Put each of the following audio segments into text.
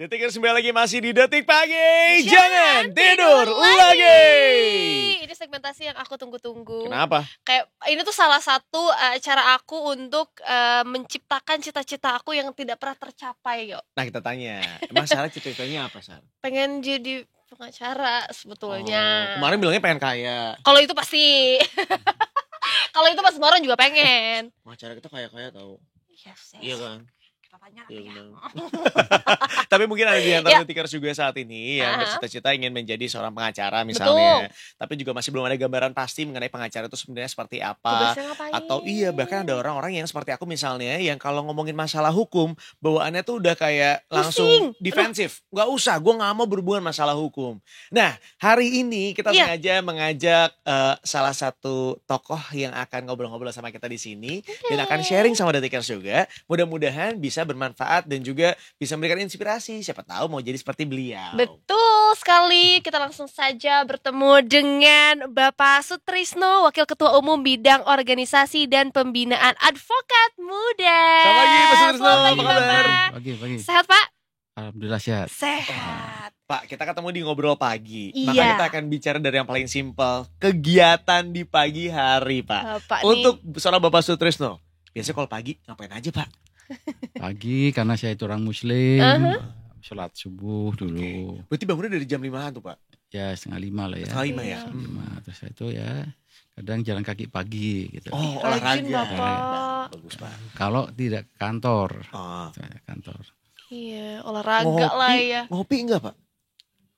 Detikers kembali lagi masih di Detik Pagi. Jangan tidur lagi. Ini segmentasi yang aku tunggu-tunggu. Kenapa? Kayak ini tuh salah satu cara aku untuk menciptakan cita-cita aku yang tidak pernah tercapai, yo. Nah, kita tanya, emang Sarah cita-citanya apa, Sar? Pengen jadi pengacara sebetulnya. Kemarin bilangnya pengen kaya. Kalau itu pasti. Kalau itu pas semua orang juga pengen. Pengacara kita kaya-kaya tau. Yes. Iya kan? Tanya Iya ya. benar. Tapi mungkin ada di antara Ya. Detikers juga saat ini yang Aha. bercita-cita ingin menjadi seorang pengacara misalnya. Tapi juga masih belum ada gambaran pasti mengenai pengacara itu sebenarnya seperti apa. Tugasnya ngapain? Atau bahkan ada orang-orang yang seperti aku misalnya yang kalau ngomongin masalah hukum bawaannya tuh udah kayak langsung Pusing. defensif. Gak usah, gue gak mau berhubungan masalah hukum. Nah, hari ini kita Iya. sengaja mengajak salah satu tokoh yang akan ngobrol-ngobrol sama kita di sini dan akan sharing sama Detikers juga. Mudah-mudahan bisa bermanfaat dan juga bisa memberikan inspirasi. Siapa tahu mau jadi seperti beliau. Betul sekali, kita langsung saja bertemu dengan Bapak Sutrisno, Wakil Ketua Umum Bidang Organisasi dan Pembinaan Advokat Muda. Selamat pagi, Pak Sutrisno. Selamat pagi, Apa kabar? Bapak. Pagi. Sehat, Pak? Alhamdulillah sehat. Sehat. Pak, kita ketemu di Ngobrol Pagi. Iya. Maka kita akan bicara dari yang paling simpel, kegiatan di pagi hari, Pak. Bapak Untuk seorang Bapak Sutrisno, biasanya kalau pagi ngapain aja, Pak? Pagi karena saya itu orang muslim. Sholat subuh dulu. Berarti bangunnya dari jam 5-an tuh, Pak? Ya 4:30 lah ya. Setengah 5 ya? Iya. 5. Terus saya itu ya kadang jalan kaki pagi gitu. Oh, Rajin, olahraga. Bapak. Bagus, Pak. Kalau tidak ke kantor. Oh. Saya kantor. Iya, olahraga lah ya. Ngopi enggak, Pak?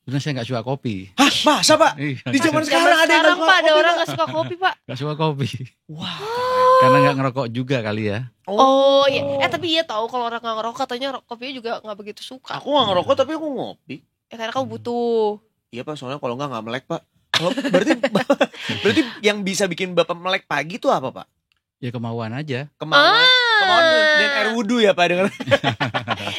Sebenarnya saya nggak suka kopi. Hah, masa, Pak? Iya, Di zaman Zaman sekarang ada yang sekarang, nggak Pak, ada kopi, orang Pak? gak suka kopi, Pak. nggak suka kopi. Wah. Karena nggak ngerokok juga kali ya. Oh, iya. Tapi iya tahu kalau orang gak ngerokok katanya kopinya juga gak begitu suka. Aku gak ngerokok tapi aku ngopi. Ya karena kamu butuh. Iya, Pak, soalnya kalau enggak melek, Pak. Kalau berarti yang bisa bikin Bapak melek pagi tuh apa, Pak? Ya kemauan aja. Kemauan dan air wudhu ya, Pak, dengan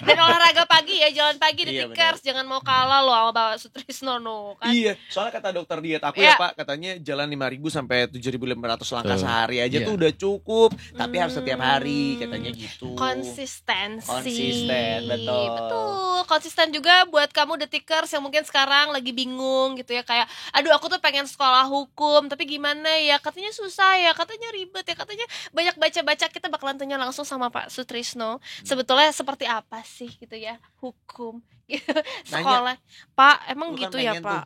Dan olahraga pagi ya, jalan pagi di Iya, Tikers. Jangan mau kalah loh sama Bapak Sutrisno no, kan. Iya, soalnya kata dokter diet aku Iya. ya, Pak, katanya jalan 5.000 sampai 7.500 langkah Betul. sehari aja Iya. tuh udah cukup, tapi harus setiap hari katanya gitu. Konsistensi. Konsisten, betul. Betul. Konsisten juga buat kamu Detikers yang mungkin sekarang lagi bingung gitu ya, kayak aduh aku tuh pengen sekolah hukum tapi gimana ya, katanya susah ya, katanya ribet ya, katanya banyak baca-baca. Kita bakalan tanya langsung sama Pak Sutrisno sebetulnya seperti apa sih gitu ya hukum sekolah. Pak, emang Lu kan gitu ya, pengen Pak?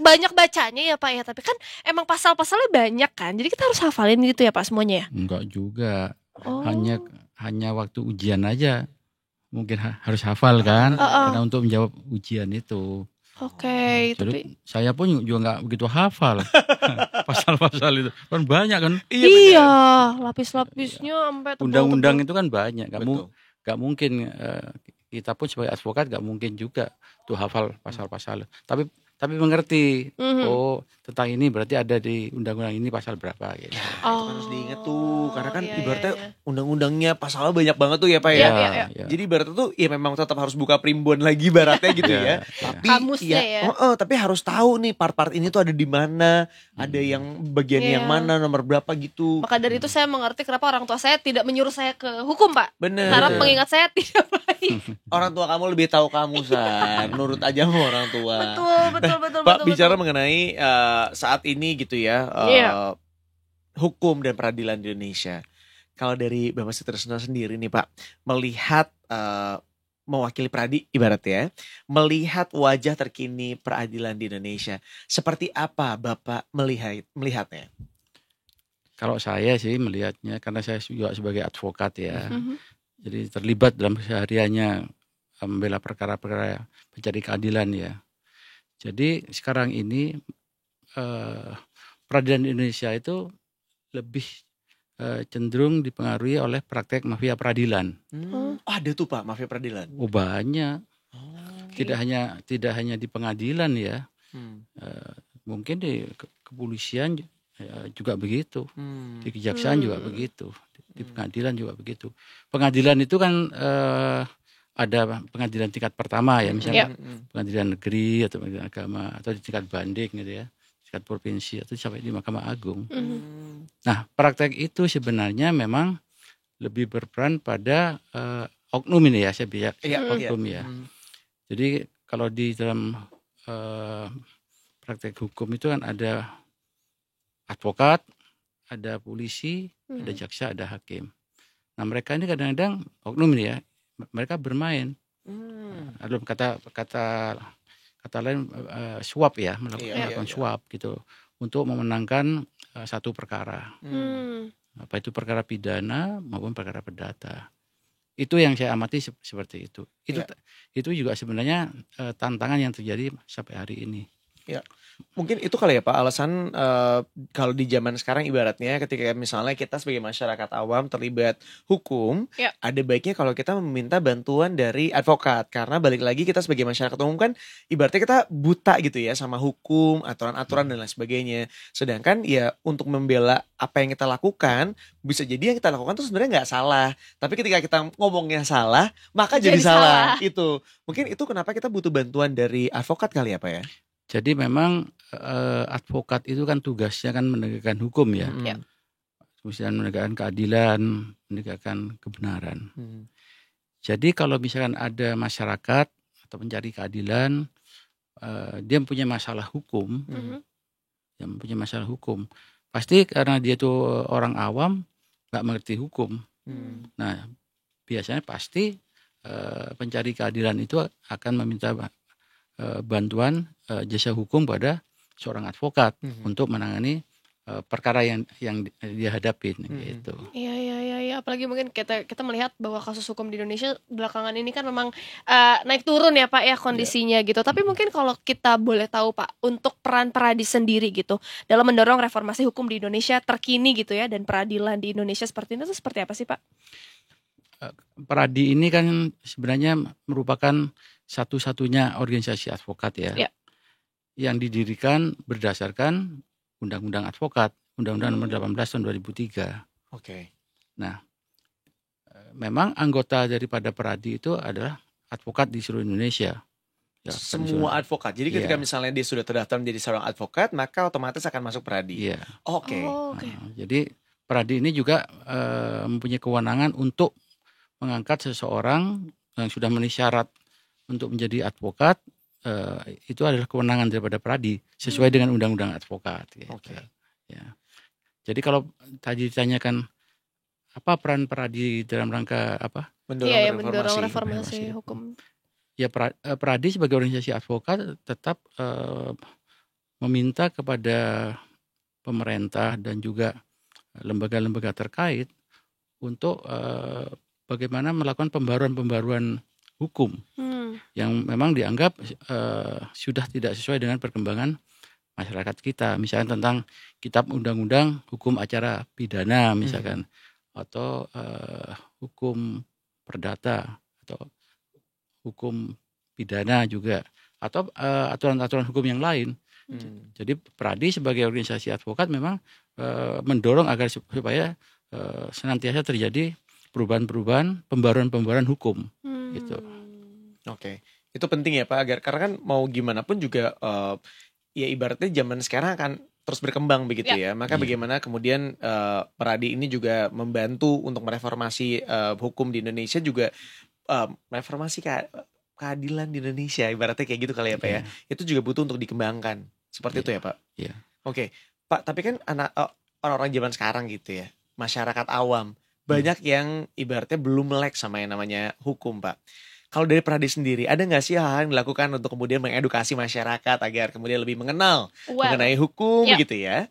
Banyak bacanya ya, Pak ya, tapi kan emang pasal-pasalnya banyak kan, jadi kita harus hafalin gitu ya, Pak, semuanya ya. Enggak juga. Oh. Hanya waktu ujian aja. Mungkin harus hafal kan. Karena untuk menjawab ujian itu. Oke, Jadi tapi saya pun juga nggak begitu hafal pasal-pasal itu kan banyak kan, iya, lapis-lapisnya sampai undang-undang tebal-tebal. itu kan banyak, Betul. nggak mungkin kita pun sebagai advokat nggak mungkin juga tuh hafal pasal-pasal, tapi mengerti oh tentang ini berarti ada di undang-undang ini pasal berapa gitu. Itu kan harus diinget tuh, karena kan iya, ibaratnya iya. undang-undangnya pasalnya banyak banget tuh ya, Pak ya. Iya. Ya. Jadi ibaratnya tuh ya memang tetap harus buka primbon lagi ibaratnya gitu ya. Iya. Tapi Kamusnya ya. tapi harus tahu nih part-part ini tuh ada di mana, ada yang bagian Iya. yang mana, nomor berapa gitu. Maka dari itu saya mengerti kenapa orang tua saya tidak menyuruh saya ke hukum, Pak. Bener. Karena mengingat saya tidak baik. Orang tua kamu lebih tahu kamu, San. Nurut aja sama orang tua. Betul. Pak, bicara mengenai saat ini gitu ya, Iya. hukum dan peradilan di Indonesia. Kalau dari Bapak Sutrisno sendiri nih, Pak, melihat mewakili Pradi ibaratnya, melihat wajah terkini peradilan di Indonesia, seperti apa Bapak melihatnya? Kalau saya sih melihatnya karena saya juga sebagai advokat ya, Mhm. jadi terlibat dalam kesehariannya membela perkara-perkara mencari keadilan ya. Jadi sekarang ini peradilan Indonesia itu lebih cenderung dipengaruhi oleh praktek mafia peradilan. Ada tuh, Pak, mafia peradilan. Oh banyak, Oke. tidak hanya di pengadilan ya, Hmm. mungkin di kepolisian juga begitu, Hmm. di kejaksaan juga begitu, di pengadilan juga begitu. Pengadilan itu kan ada pengadilan tingkat pertama ya, misalnya pengadilan negeri atau pengadilan agama atau di tingkat banding gitu ya, tingkat provinsi atau sampai di Mahkamah Agung. Nah, praktek itu sebenarnya memang lebih berperan pada oknum ini ya, saya bilang oknum ya. Jadi kalau di dalam praktek hukum itu kan ada advokat, ada polisi, ada jaksa, ada hakim. Nah mereka ini kadang-kadang oknum nih ya, mereka bermain. Ada kata lain suap ya, melakukan suap gitu untuk memenangkan satu perkara. Apa itu perkara pidana maupun perkara perdata. Itu yang saya amati seperti itu. Itu juga sebenarnya tantangan yang terjadi sampai hari ini. Ya, mungkin itu kali ya Pak alasan kalau di zaman sekarang ibaratnya ketika misalnya kita sebagai masyarakat awam terlibat hukum, ada baiknya kalau kita meminta bantuan dari advokat karena balik lagi kita sebagai masyarakat umum kan ibaratnya kita buta gitu ya sama hukum, aturan-aturan dan lain sebagainya. Sedangkan ya untuk membela apa yang kita lakukan bisa jadi yang kita lakukan tuh sebenarnya nggak salah, tapi ketika kita ngomongnya salah maka jadi salah. Itu mungkin itu kenapa kita butuh bantuan dari advokat kali ya Pak ya. Jadi memang advokat itu kan tugasnya kan menegakkan hukum ya. Misalnya menegakkan keadilan, menegakkan kebenaran. Jadi kalau misalkan ada masyarakat atau mencari keadilan, dia punya masalah hukum, pasti karena dia tuh orang awam nggak mengerti hukum. Nah biasanya pasti pencari keadilan itu akan meminta bantuan jasa hukum pada seorang advokat untuk menangani perkara yang dia hadapin gitu. Iya. Apalagi mungkin kita melihat bahwa kasus hukum di Indonesia belakangan ini kan memang naik turun ya Pak ya kondisinya gitu. Tapi mungkin kalau kita boleh tahu Pak untuk peran Peradi sendiri gitu dalam mendorong reformasi hukum di Indonesia terkini gitu ya dan peradilan di Indonesia seperti ini itu seperti apa sih Pak? Peradi ini kan sebenarnya merupakan satu-satunya organisasi advokat ya, yang didirikan berdasarkan Undang-Undang Advokat, Undang-Undang Nomor 18 Tahun 2003. Oke. Nah, memang anggota daripada Peradi itu adalah advokat di seluruh Indonesia. Ya, semua advokat. Jadi ketika misalnya dia sudah terdaftar menjadi seorang advokat, maka otomatis akan masuk Peradi. Iya. Oke. Jadi Peradi ini juga mempunyai kewenangan untuk mengangkat seseorang yang sudah memenuhi syarat untuk menjadi advokat, itu adalah kewenangan daripada Peradi sesuai dengan undang-undang advokat. Gitu. Ya. Jadi kalau tadi ditanyakan apa peran Peradi dalam rangka apa? Mendorong reformasi hukum. Ya Peradi sebagai organisasi advokat tetap meminta kepada pemerintah dan juga lembaga-lembaga terkait untuk bagaimana melakukan pembaruan hukum yang memang dianggap sudah tidak sesuai dengan perkembangan masyarakat kita. Misalnya tentang kitab undang-undang hukum acara pidana misalkan, atau hukum perdata atau hukum pidana juga, atau aturan-aturan hukum yang lain. Jadi Peradi sebagai organisasi advokat memang mendorong agar supaya senantiasa terjadi perubahan-perubahan, pembaruan-pembaruan hukum gitu. Oke. Itu penting ya Pak, karena kan mau gimana pun juga ya ibaratnya zaman sekarang akan terus berkembang begitu ya. Maka bagaimana kemudian Peradi ini juga membantu untuk mereformasi hukum di Indonesia, juga mereformasi keadilan di Indonesia, ibaratnya kayak gitu kali ya Pak ya. Itu juga butuh untuk dikembangkan. Seperti itu ya Pak. Oke. Pak, tapi kan orang-orang zaman sekarang gitu ya, masyarakat awam banyak yang ibaratnya belum melek sama yang namanya hukum Pak. Kalau dari Peradi sendiri, ada nggak sih hal-hal yang dilakukan untuk kemudian mengedukasi masyarakat agar kemudian lebih mengenal mengenai hukum begitu ya?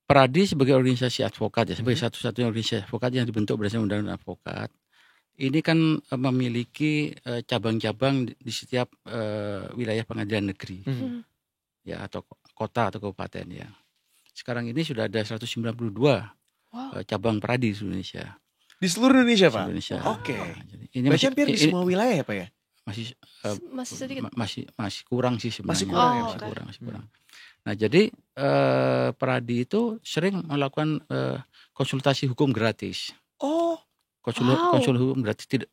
Peradi sebagai organisasi advokat ya, sebagai satu-satunya organisasi advokat yang dibentuk berdasarkan undang-undang advokat, ini kan memiliki cabang-cabang di setiap wilayah pengadilan negeri, ya, atau kota atau kabupaten ya. Sekarang ini sudah ada 192 cabang Peradi di Indonesia. Di seluruh Indonesia Pak? Indonesia. Oke. Ini masih hampir di semua wilayah ya Pak ya? Masih sedikit. Masih kurang sih sebenarnya. Masih kurang. Nah jadi Peradi itu sering melakukan konsultasi hukum gratis. Konsul hukum gratis tidak.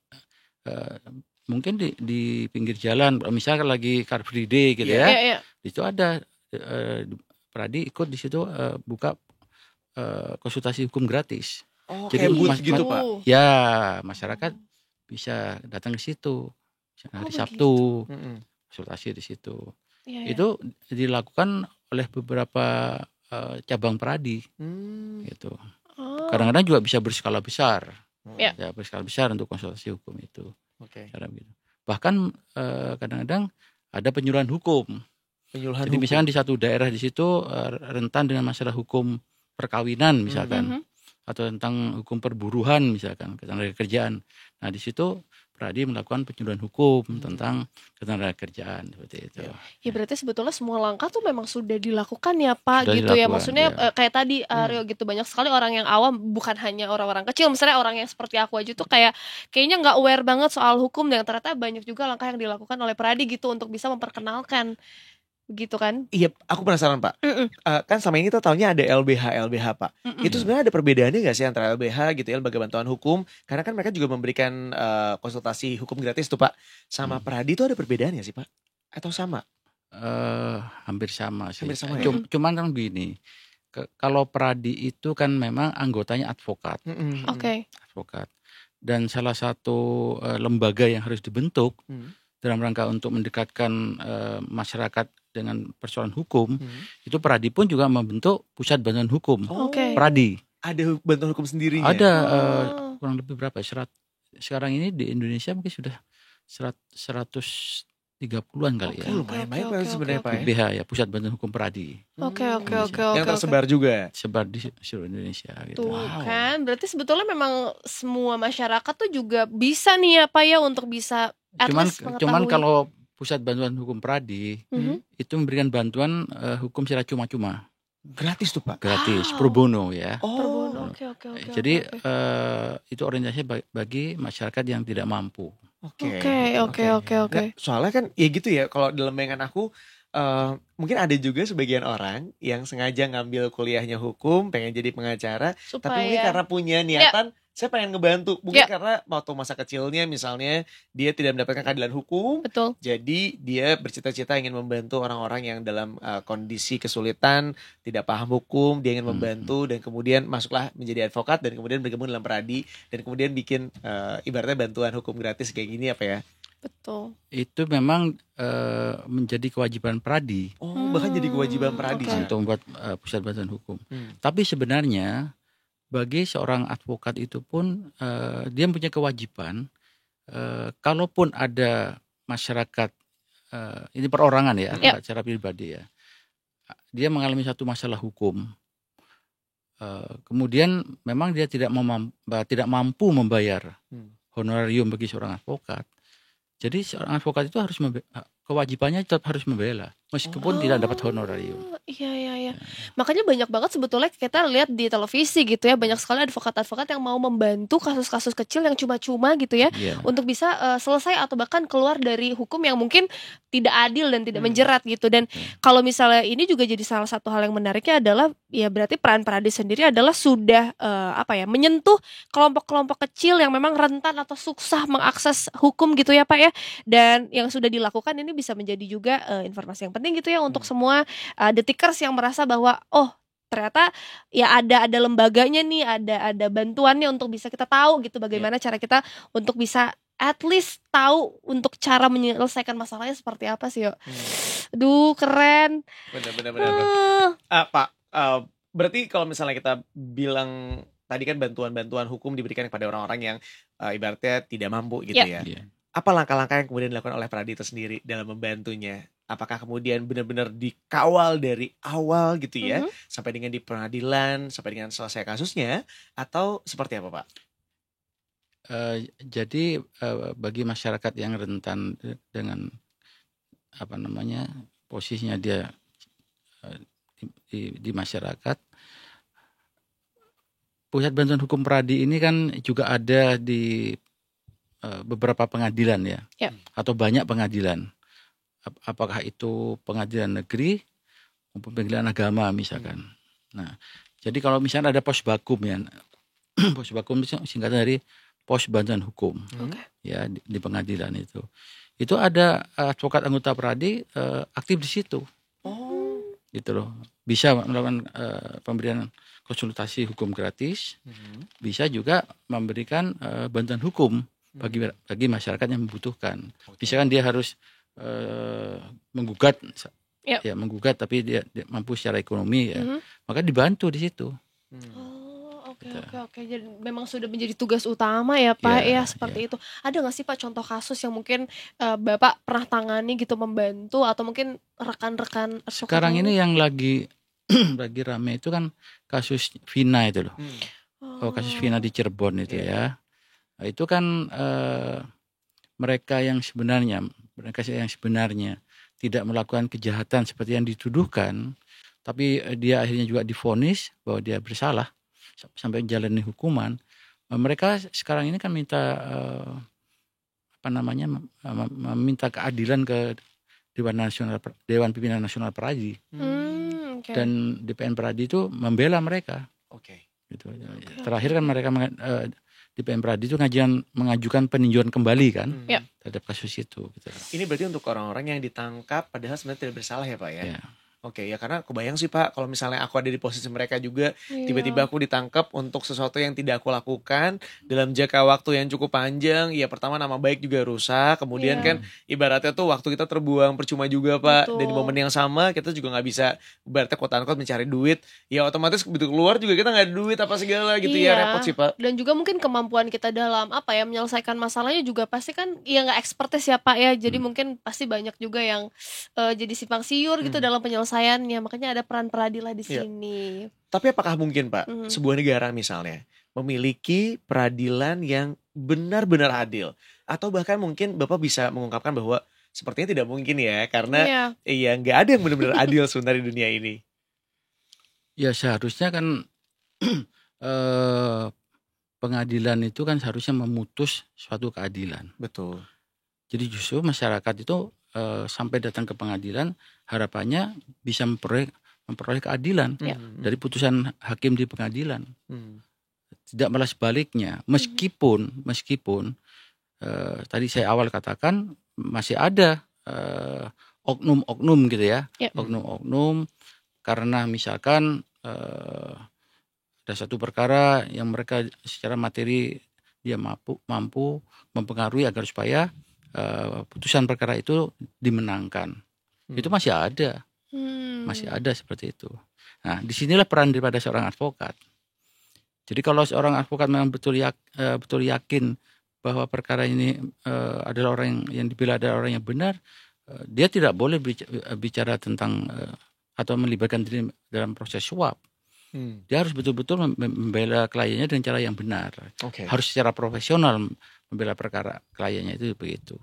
Mungkin di pinggir jalan, misalnya lagi Car Free Day gitu ya. Itu ada Peradi ikut di situ buka konsultasi hukum gratis. Jadi gitu Pak. Ya, masyarakat bisa datang ke situ. misalnya hari begitu. Sabtu, Mm-mm. konsultasi di situ. Iya, iya. Itu dilakukan oleh beberapa cabang Pradi Hmm. gitu. Oh, Kadang-kadang juga bisa berskala besar. Ya. Ya, berskala besar untuk konsultasi hukum itu. Oke. Cara begitu. Bahkan kadang-kadang ada penyuluhan hukum. Penyuluhan Jadi hukum. misalkan di satu daerah di situ rentan dengan masalah hukum perkawinan misalkan, atau tentang hukum perburuhan misalkan, ketenaga kerjaan. Nah di situ Pradi melakukan penyuluhan hukum tentang ketenaga kerjaan seperti itu. Ya berarti sebetulnya semua langkah tuh memang sudah dilakukan ya Pak Sudah gitu ya. dilakukan, Maksudnya ya. kayak tadi Rio gitu, banyak sekali orang yang awam, bukan hanya orang-orang kecil, misalnya orang yang seperti aku aja tuh kayaknya nggak aware banget soal hukum, dan ternyata banyak juga langkah yang dilakukan oleh Pradi gitu untuk bisa memperkenalkan begitu kan. Iya, aku penasaran Pak. Kan selama ini kita taunya ada LBH Pak. Itu sebenarnya ada perbedaannya nggak sih antara LBH gitu ya, lembaga bantuan hukum? Karena kan mereka juga memberikan konsultasi hukum gratis tuh Pak. Sama Pradi itu ada perbedaannya sih Pak? Atau sama? Hampir sama sih. Hampir sama ya? Cuman kan begini, kalau Pradi itu kan memang anggotanya advokat. Oke. Advokat. Dan salah satu lembaga yang harus dibentuk dalam rangka untuk mendekatkan masyarakat dengan persoalan hukum, itu Pradi pun juga membentuk pusat bantuan hukum. Oke. Pradi. Ada bantuan hukum sendirinya? Ada kurang lebih berapa? Sekarang ini di Indonesia mungkin sudah 130-an kali ya. Lumayan banyak sebenarnya Pak ya? PBH ya, pusat bantuan hukum Pradi. Oke. Yang tersebar juga? Sebar di seluruh Indonesia gitu. Tuh kan, berarti sebetulnya memang semua masyarakat tuh juga bisa nih ya Pak ya untuk bisa at least Cuman mengetahui. kalau pusat bantuan hukum Pradi itu memberikan bantuan hukum secara cuma-cuma, Gratis tuh Pak? gratis, pro bono ya. Pro bono. Oke. Jadi itu orientasinya bagi masyarakat yang tidak mampu. Oke. Nah, soalnya kan ya gitu ya, kalau dalam bayangan aku mungkin ada juga sebagian orang yang sengaja ngambil kuliahnya hukum, pengen jadi pengacara, tapi mungkin karena punya niatan saya pengen ngebantu, mungkin karena waktu masa kecilnya misalnya dia tidak mendapatkan keadilan hukum. Betul. Jadi dia bercita-cita ingin membantu orang-orang yang dalam kondisi kesulitan, tidak paham hukum, dia ingin membantu, dan kemudian masuklah menjadi advokat, dan kemudian bergabung dalam Pradi, dan kemudian bikin ibaratnya bantuan hukum gratis kayak gini apa ya. Betul. Itu memang menjadi kewajiban Pradi. Bahkan jadi kewajiban Pradi untuk membuat pusat bantuan hukum. Tapi sebenarnya bagi seorang advokat itu pun dia punya kewajiban, kalaupun ada masyarakat, ini perorangan ya, secara pribadi ya, dia mengalami satu masalah hukum, kemudian memang dia tidak mampu membayar honorarium bagi seorang advokat. Jadi seorang advokat itu harus kewajibannya tetap harus membela meskipun tidak dapat honorarium. Iya. Makanya banyak banget sebetulnya kita lihat di televisi gitu ya, banyak sekali advokat-advokat yang mau membantu kasus-kasus kecil yang cuma-cuma gitu ya, untuk bisa selesai atau bahkan keluar dari hukum yang mungkin tidak adil dan tidak menjerat gitu. Dan kalau misalnya ini juga jadi salah satu hal yang menariknya adalah ya berarti peran Pradi sendiri adalah sudah menyentuh kelompok-kelompok kecil yang memang rentan atau susah mengakses hukum gitu ya Pak ya. Dan yang sudah dilakukan ini bisa menjadi juga informasi yang penting gitu ya untuk semua detikers yang merasa bahwa ternyata ya ada lembaganya nih, ada bantuannya untuk bisa kita tahu gitu bagaimana cara kita untuk bisa at least tahu untuk cara menyelesaikan masalahnya seperti apa sih yo. Aduh keren. Benar. Pak, berarti kalau misalnya kita bilang tadi kan bantuan-bantuan hukum diberikan kepada orang-orang yang ibaratnya tidak mampu gitu ya. Apa langkah-langkah yang kemudian dilakukan oleh Pradi itu sendiri dalam membantunya? Apakah kemudian benar-benar dikawal dari awal gitu ya, sampai dengan di pengadilan, sampai dengan selesai kasusnya, atau seperti apa Pak? Jadi bagi masyarakat yang rentan dengan posisinya dia di masyarakat, pusat bantuan hukum Pradi ini kan juga ada di beberapa pengadilan ya, atau banyak pengadilan. Apakah itu pengadilan negeri maupun pengadilan agama misalkan. Nah, jadi kalau misalnya ada posbakum ya, posbakum itu singkatan dari pos bantuan hukum, ya di pengadilan itu ada advokat anggota Pradi aktif di situ, gitu loh. Bisa melakukan pemberian konsultasi hukum gratis, bisa juga memberikan bantuan hukum bagi masyarakat yang membutuhkan. Misalkan dia harus menggugat, Yep. ya menggugat, tapi dia mampu secara ekonomi, ya, maka dibantu di situ. Oke. Jadi memang sudah menjadi tugas utama ya Pak Ya, seperti itu. Ada nggak sih Pak contoh kasus yang mungkin Bapak pernah tangani gitu, membantu, atau mungkin rekan-rekan advokat Sekarang lain? ini yang lagi lagi rame itu kan kasus Vina itu loh. Kasus Vina di Cirebon itu ya. Nah, itu kan mereka yang sebenarnya tidak melakukan kejahatan seperti yang dituduhkan, tapi dia akhirnya juga divonis bahwa dia bersalah sampai menjalani hukuman. Mereka sekarang ini kan minta meminta keadilan ke Dewan Pimpinan Nasional Peradi, Oke. dan DPN Peradi itu membela mereka. Gitu. Terakhir kan mereka DPN Peradi itu mengajukan peninjauan kembali kan terhadap kasus itu. Gitu. Ini berarti untuk orang-orang yang ditangkap padahal sebenarnya tidak bersalah ya Pak ya? Ya. Oke, ya karena kebayang sih Pak, kalau misalnya aku ada di posisi mereka juga, tiba-tiba aku ditangkap untuk sesuatu yang tidak aku lakukan dalam jangka waktu yang cukup panjang, ya pertama nama baik juga rusak, kemudian kan ibaratnya tuh waktu kita terbuang percuma juga Pak, dan di momen yang sama kita juga nggak bisa ibaratnya quote-unquote mencari duit, ya otomatis begitu keluar juga kita nggak ada duit apa segala gitu ya, repot sih Pak. Dan juga mungkin kemampuan kita dalam menyelesaikan masalahnya juga pasti kan ya nggak expertise ya Pak ya, jadi mungkin pasti banyak juga yang jadi simpang siur gitu dalam penyelesaiannya, makanya ada peran peradilan di sini. Tapi apakah mungkin Pak, sebuah negara misalnya memiliki peradilan yang benar-benar adil, atau bahkan mungkin Bapak bisa mengungkapkan bahwa sepertinya tidak mungkin ya, karena ya nggak ada yang benar-benar adil sebenarnya di dunia ini. Ya seharusnya kan pengadilan itu kan seharusnya memutus suatu keadilan. Betul. Jadi justru masyarakat itu sampai datang ke pengadilan harapannya bisa memperoleh keadilan dari putusan hakim di pengadilan. Tidak malah sebaliknya. Meskipun tadi saya awal katakan masih ada oknum-oknum gitu ya, oknum-oknum, karena misalkan ada satu perkara yang mereka secara materi dia mampu mempengaruhi agar supaya putusan perkara itu dimenangkan. Itu masih ada. Masih ada seperti itu. Nah, disinilah peran daripada seorang advokat. Jadi kalau seorang advokat memang betul yakin bahwa perkara ini adalah orang yang dibela adalah orang yang benar, dia tidak boleh bicara tentang atau melibatkan diri dalam proses suap. Dia harus betul-betul membela kliennya dengan cara yang benar. Harus secara profesional membela perkara kliennya, itu begitu.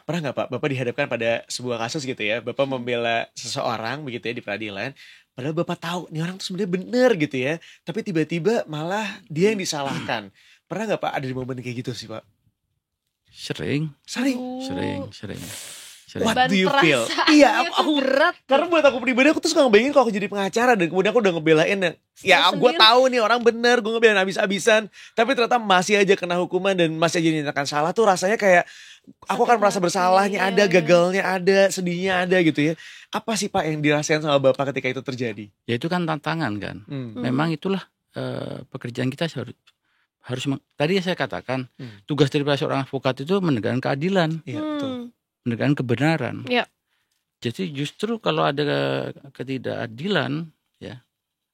Pernah nggak Pak, Bapak dihadapkan pada sebuah kasus gitu ya, Bapak membela seseorang begitu ya di peradilan, padahal Bapak tahu nih orang tuh sebenarnya benar gitu ya, tapi tiba-tiba malah dia yang disalahkan. Pernah nggak Pak ada di momen kayak gitu sih Pak? Sering. What do you feel? Iya, aku berat. Karena buat aku pribadi aku tuh suka ngebayangin kalau aku jadi pengacara dan kemudian aku udah ngebelain ya gue tahu nih orang bener, gue ngebelain habis-habisan, tapi ternyata masih aja kena hukuman dan masih aja dinyatakan salah, tuh rasanya kayak aku akan merasa bersalahnya ada, gagalnya ada, sedihnya ada gitu ya. Apa sih Pak yang dirasain sama Bapak ketika itu terjadi? Ya itu kan tantangan kan. Memang itulah pekerjaan kita harus tadi saya katakan tugas daripada seorang advokat itu menegakkan keadilan. Iya, betul. Menegakkan kebenaran. Jadi justru kalau ada ketidakadilan, ya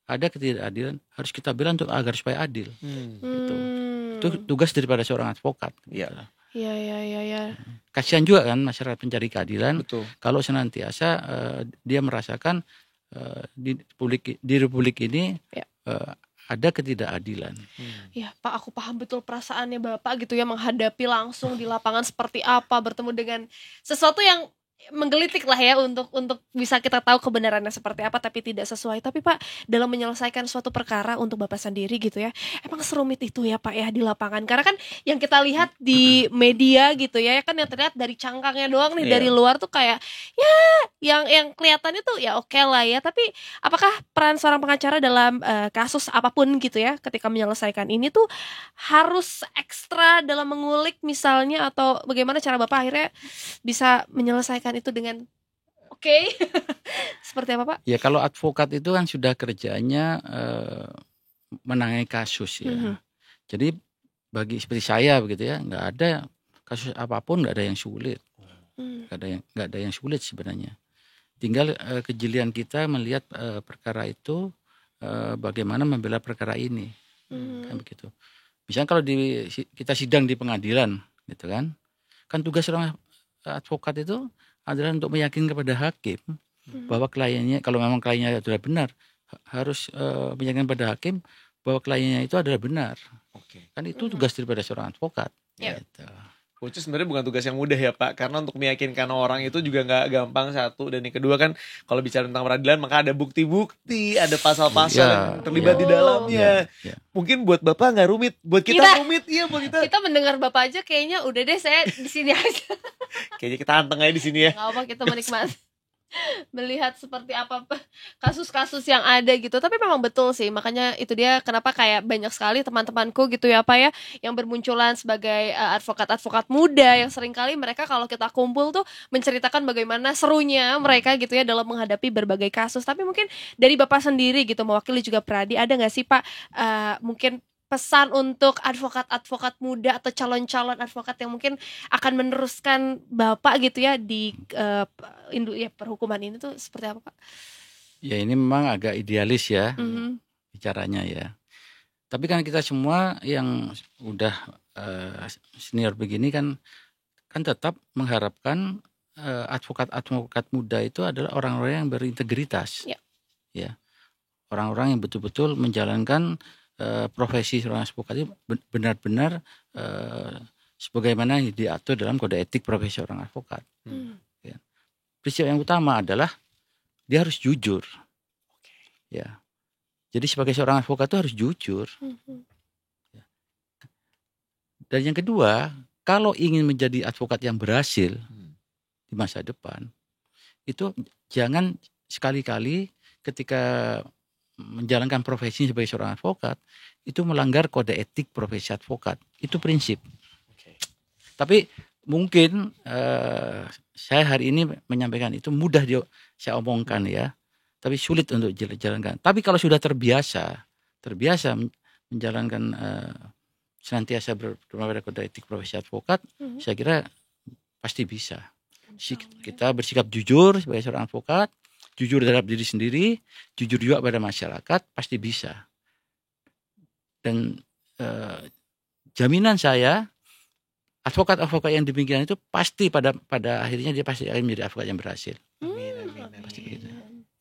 ada ketidakadilan harus kita bela untuk agar supaya adil. Gitu. Itu tugas daripada seorang advokat. Iya. Kasihan juga kan masyarakat pencari keadilan. Betul. Kalau senantiasa dia merasakan di Republik ini ada ketidakadilan. Ya Pak, aku paham betul perasaannya Bapak gitu ya, menghadapi langsung di lapangan seperti apa, bertemu dengan sesuatu yang menggelitik lah ya untuk bisa kita tahu kebenarannya seperti apa tapi tidak sesuai. Tapi Pak, dalam menyelesaikan suatu perkara untuk Bapak sendiri gitu ya, emang serumit itu ya Pak ya di lapangan? Karena kan yang kita lihat di media gitu ya kan yang terlihat dari cangkangnya doang nih, dari luar tuh kayak ya yang kelihatannya tuh ya oke lah ya. Tapi apakah peran seorang pengacara dalam kasus apapun gitu ya ketika menyelesaikan ini tuh harus ekstra dalam mengulik misalnya, atau bagaimana cara Bapak akhirnya bisa menyelesaikan itu dengan oke? Seperti apa Pak? Ya kalau advokat itu kan sudah kerjanya menangani kasus ya. Jadi bagi seperti saya begitu ya, nggak ada kasus apapun, nggak ada yang sulit, nggak ada yang sulit sebenarnya. Tinggal kejelian kita melihat perkara itu, bagaimana membela perkara ini, kan begitu. Misalnya kalau kita sidang di pengadilan, gitu kan tugas seorang advokat itu adalah untuk meyakinkan kepada hakim bahwa kliennya, kalau memang kliennya sudah benar, harus meyakinkan kepada hakim bahwa kliennya itu adalah benar. Kan itu tugas daripada seorang advokat. Gitu. Which sebenarnya bukan tugas yang mudah ya Pak, karena untuk meyakinkan orang itu juga nggak gampang, satu, dan yang kedua kan kalau bicara tentang peradilan maka ada bukti-bukti, ada pasal-pasal yang terlibat di dalamnya. Mungkin buat Bapak nggak rumit, buat kita rumit, iya buat kita. Kita mendengar Bapak aja kayaknya udah deh saya di sini aja. Kayaknya kita anteng aja di sini ya. Nggak apa, kita menikmati melihat seperti apa kasus-kasus yang ada gitu. Tapi memang betul sih, makanya itu dia kenapa kayak banyak sekali teman-temanku gitu ya Pak ya, yang bermunculan sebagai advokat-advokat muda yang seringkali mereka kalau kita kumpul tuh menceritakan bagaimana serunya mereka gitu ya dalam menghadapi berbagai kasus. Tapi mungkin dari Bapak sendiri gitu, mewakili juga Pradi, ada nggak sih Pak mungkin pesan untuk advokat-advokat muda atau calon-calon advokat yang mungkin akan meneruskan Bapak gitu ya di perhukuman ini tuh seperti apa Pak? Ya ini memang agak idealis ya bicaranya ya. Tapi kan kita semua yang udah senior begini kan tetap mengharapkan advokat-advokat muda itu adalah orang-orang yang berintegritas. Ya. Orang-orang yang betul-betul menjalankan profesi seorang advokat itu benar-benar sebagaimana yang diatur dalam kode etik profesi seorang advokat. Ya. Prinsip yang utama adalah dia harus jujur. Ya. Jadi sebagai seorang advokat itu harus jujur. Ya. Dan yang kedua, kalau ingin menjadi advokat yang berhasil di masa depan, itu jangan sekali-kali ketika menjalankan profesi sebagai seorang advokat itu melanggar kode etik profesi advokat. Itu prinsip. Tapi mungkin saya hari ini menyampaikan itu mudah saya omongkan ya, tapi sulit untuk dijalankan. Tapi kalau sudah terbiasa menjalankan senantiasa berpedoman pada kode etik profesi advokat, saya kira pasti bisa. Kita bersikap jujur sebagai seorang advokat, jujur terhadap diri sendiri, jujur juga pada masyarakat, pasti bisa. Dan jaminan saya, advokat-advokat yang demikian itu pasti pada akhirnya dia pasti akan menjadi advokat yang berhasil. Amin. Pasti begitu.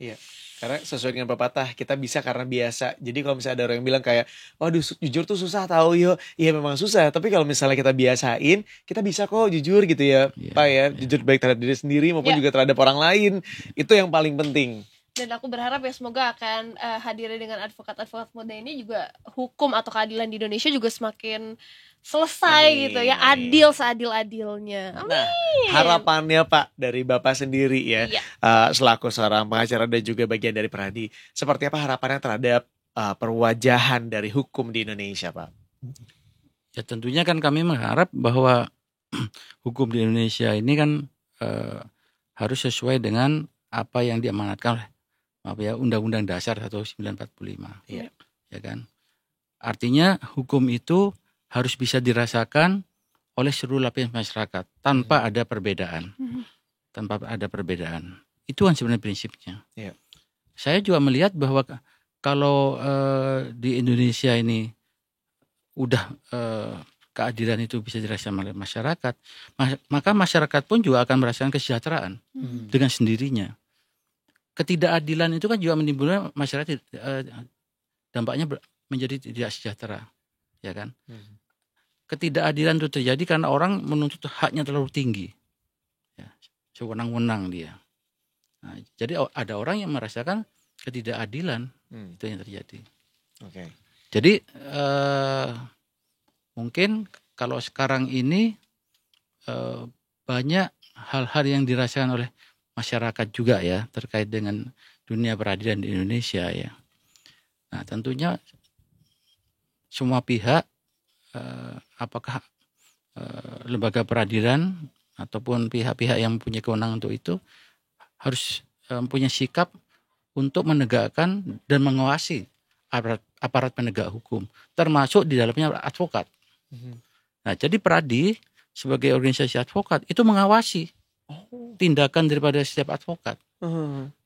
Iya, karena sesuai dengan pepatah, kita bisa karena biasa. Jadi kalau misalnya ada orang yang bilang kayak, waduh jujur tuh susah tahu yo. Iya memang susah, tapi kalau misalnya kita biasain, kita bisa kok jujur gitu ya, Pak ya. Jujur baik terhadap diri sendiri maupun juga terhadap orang lain. Itu yang paling penting. Dan aku berharap ya semoga akan hadirnya dengan advokat-advokat muda ini juga hukum atau keadilan di Indonesia juga semakin selesai gitu ya, adil seadil-adilnya. Amin. Nah, harapannya Pak dari Bapak sendiri ya, selaku seorang pengacara dan juga bagian dari Pradi, seperti apa harapannya terhadap perwajahan dari hukum di Indonesia Pak? Ya tentunya kan kami mengharap bahwa hukum di Indonesia ini kan harus sesuai dengan apa yang diamanatkan oleh Undang-Undang Dasar 1945. Ya kan? Artinya hukum itu harus bisa dirasakan oleh seluruh lapisan masyarakat tanpa ada perbedaan. Tanpa ada perbedaan. Itu kan sebenarnya prinsipnya. Saya juga melihat bahwa kalau di Indonesia ini udah keadilan itu bisa dirasakan oleh masyarakat, maka masyarakat pun juga akan merasakan kesejahteraan dengan sendirinya. Ketidakadilan itu kan juga menimbulkan masyarakat dampaknya menjadi tidak sejahtera, ya kan? Ketidakadilan itu terjadi karena orang menuntut haknya terlalu tinggi, ya, sewenang-wenang dia. Nah, jadi ada orang yang merasakan ketidakadilan, itu yang terjadi. Jadi mungkin kalau sekarang ini banyak hal-hal yang dirasakan oleh masyarakat juga ya terkait dengan dunia peradilan di Indonesia ya. Nah tentunya semua pihak apakah lembaga peradilan ataupun pihak-pihak yang punya kewenangan untuk itu harus punya sikap untuk menegakkan dan mengawasi aparat penegak hukum, termasuk di dalamnya advokat. Nah, jadi Pradi sebagai organisasi advokat itu mengawasi tindakan daripada setiap advokat.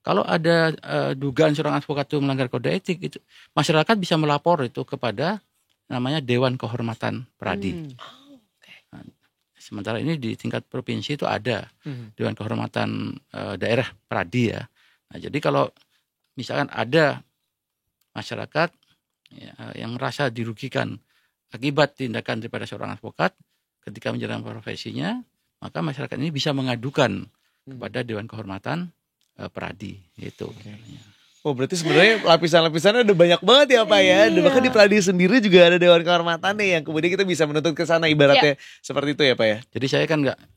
Kalau ada dugaan seorang advokat itu melanggar kode etik, itu masyarakat bisa melapor itu kepada namanya Dewan Kehormatan Pradi. Nah, sementara ini di tingkat provinsi itu ada Dewan Kehormatan Daerah Pradi ya. Nah, jadi kalau misalkan ada masyarakat yang merasa dirugikan akibat tindakan daripada seorang advokat ketika menjalankan profesinya, maka masyarakat ini bisa mengadukan kepada Dewan Kehormatan Pradi itu. Oh, berarti sebenarnya lapisan-lapisannya udah banyak banget ya Pak ya. Dan bahkan di Pradi sendiri juga ada Dewan Kehormatan nih yang kemudian kita bisa menuntut ke sana ibaratnya seperti itu ya Pak ya. Jadi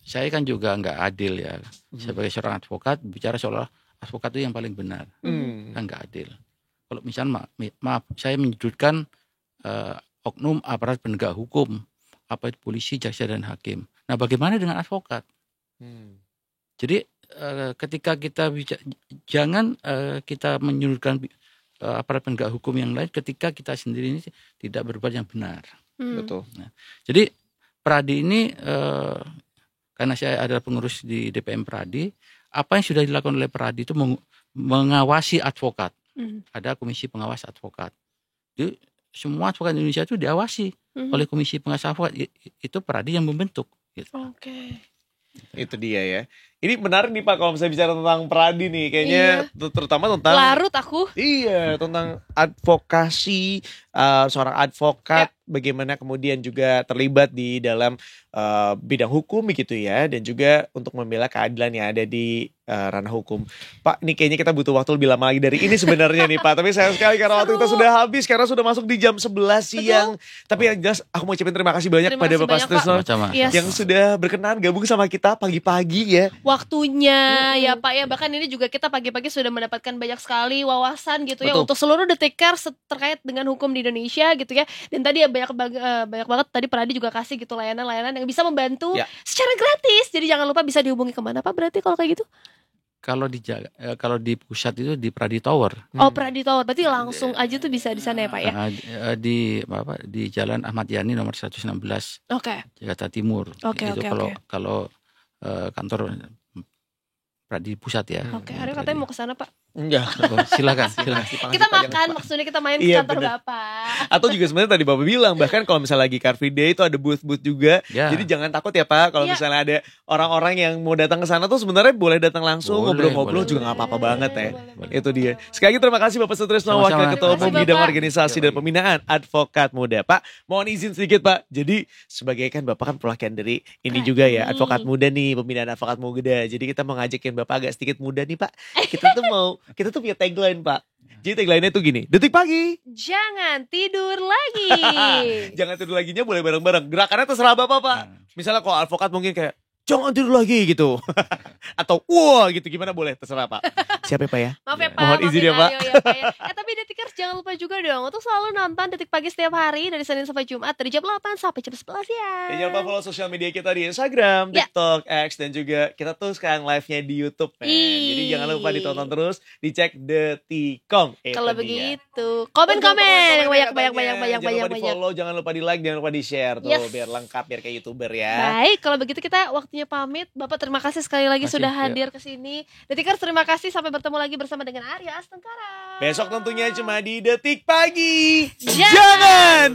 saya kan juga nggak adil ya sebagai seorang advokat bicara soal advokat itu yang paling benar. Kan nggak adil. Kalau misalnya maaf saya menyudutkan oknum aparat penegak hukum, apa itu polisi, jaksa dan hakim. Nah, bagaimana dengan advokat? Jadi ketika kita jangan kita menyudutkan aparat penegak hukum yang lain ketika kita sendiri ini tidak berbuat yang benar. Betul. Nah, jadi Pradi ini karena saya adalah pengurus di DPM Pradi, apa yang sudah dilakukan oleh Pradi itu mengawasi advokat. Ada komisi pengawas advokat. Jadi semua advokat Indonesia itu diawasi oleh komisi pengawas advokat. Itu Pradi yang membentuk. Gitu. Itu dia ya. Ini menarik nih Pak kalau misalnya bicara tentang Pradi nih. Kayaknya terutama tentang larut aku. Iya, tentang advokasi seorang advokat, bagaimana kemudian juga terlibat di dalam bidang hukum begitu ya, dan juga untuk membela keadilan yang ada di ranah hukum. Pak, ini kayaknya kita butuh waktu lebih lama lagi dari ini sebenarnya nih Pak. Tapi sayang sekali karena waktu kita sudah habis, karena sudah masuk di jam 11 siang. Tapi yang jelas aku mau ucapin terima kasih banyak pada Bapak Sutrisno yang sudah berkenan gabung sama kita pagi-pagi ya. Waktunya ya Pak ya, bahkan ini juga kita pagi-pagi sudah mendapatkan banyak sekali wawasan gitu ya untuk seluruh detikers terkait dengan hukum di Indonesia gitu ya. Dan tadi ya banyak banget tadi Pradi juga kasih gitu layanan-layanan yang bisa membantu secara gratis. Jadi jangan lupa bisa dihubungi kemana Pak berarti kalau kayak gitu? Kalau di pusat itu di Pradi Tower. Oh, Pradi Tower. Berarti langsung aja tuh bisa di sana ya Pak ya? Di Jalan Ahmad Yani nomor 116. Jakarta Timur. Kalau kantor Pradi Pusat ya. Hari katanya mau ke sana Pak. Enggak. Silakan. Kita makan, maksudnya kita main ke kantor Bapak. Atau juga sebenarnya tadi Bapak bilang bahkan kalau misalnya lagi Car Free Day itu ada booth-booth juga. Jadi jangan takut ya Pak kalau misalnya ada orang-orang yang mau datang ke sana tuh sebenarnya boleh datang langsung ngobrol-ngobrol juga nggak apa-apa banget ya. Itu dia. Sekali lagi terima kasih Bapak Sutrisno, Wakil Ketua Umum Bidang Organisasi dan Pembinaan Advokat Muda. Pak, mohon izin sedikit Pak. Jadi sebagai kan Bapak kan perwakilan dari ini juga ya, advokat muda nih, pembinaan advokat muda. Jadi kita mau ngajakin Bapak agak sedikit muda nih Pak. Kita tuh punya tagline Pak. Jadi tagline-nya tuh gini, Detik Pagi, jangan tidur lagi. Jangan tidur laginya boleh bareng-bareng. Gerakannya terserah Bapak Pak. Misalnya kalau advokat mungkin kayak jangan tidur lagi gitu. Atau wah gitu, gimana boleh, terserah Pak. Siapa ya Pak ya? Maaf ya Pak. Mohon izin ya Pak. Tapi Detikers jangan lupa juga dong untuk selalu nonton Detik Pagi setiap hari dari Senin sampai Jumat dari jam 8 sampai jam 11 ya. Jangan lupa follow sosial media kita di Instagram, TikTok, X, dan juga kita tuh sekarang live-nya di YouTube. Jadi jangan lupa ditonton terus, dicek Detikcom. Kalau begitu, komen-komen banyak. Jangan lupa di follow, jangan lupa di like, jangan lupa di share tuh biar lengkap, biar kayak YouTuber ya. Baik, kalau begitu kita waktunya pamit. Bapak terima kasih sekali lagi sudah hadir ke sini. Detikers terima kasih, sampai bertemu lagi bersama dengan Arya Astengkara. Besok tentunya cuma di Detik Pagi. Jangan